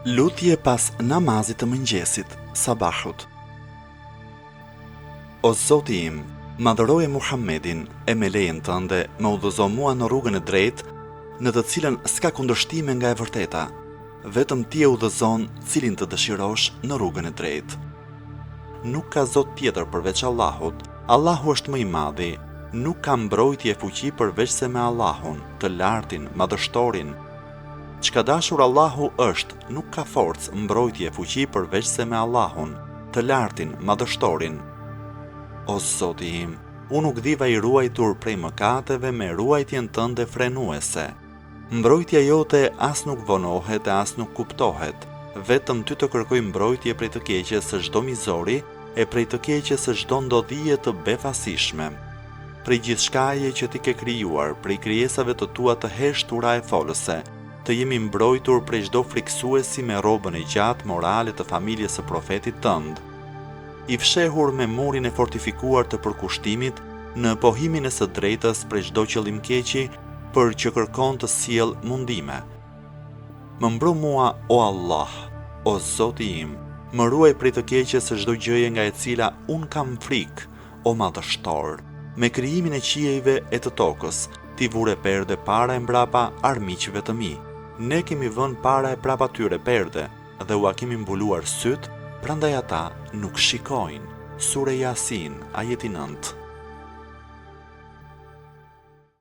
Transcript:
Lutje pas namazit të mëngjesit, sabahut. O Zoti im, madhëroje Muhammedin e me lejen tënde me udhëzo mua në rrugën e drejtë, në të cilën s'ka kundërshtime nga e vërteta. Vetëm ti e udhëzon cilin të dëshirosh në rrugën e drejtë. Nuk ka Zot tjetër përveç Allahut. Allahu është më i madhi. Nuk ka mbrojtje e fuqi përveç se me Allahun, të lartin, madhështorin. Çka dashur Allahu është, nuk ka forcë, mbrojtje e fuqi përveç se me Allahun, të lartin, madhështorin. O Zoti im, unë nuk diva i ruajtur prej mëkateve me ruajtjen tënde frenuese. Mbrojtja jote as nuk vonohet e as nuk kuptohet, vetëm ty të kërkoj mbrojtje prej të keqes së çdo mizori e prej të keqes së çdo ndodhie të befasishme. Prej gjithçkaje që ti ke krijuar, prej krijesave të tua të heshtura e folëse, të jemi mbrojtur prej çdo friksuesi me rrobën e gjatë morale të familjes së profetit tënd. I fshehur me murin e fortifikuar të përkushtimit në pohimin e së drejtës prej çdo qëllim keqi, për që kërkon të sjell mundime. Më mbro mua, o Allah, o Zoti im, më ruaj prej të keqes së çdo gjëje nga e cila un kam frikë, o madhështor. Me krijimin e qiejve e të tokës, ti vure perde para e mbrapa armiqve të mi. Ne kemi vënë para e prapa tyre perde dhe ua kemi mbuluar syt, prandaj ata nuk shikojnë. Sure Yasin, ajeti 9.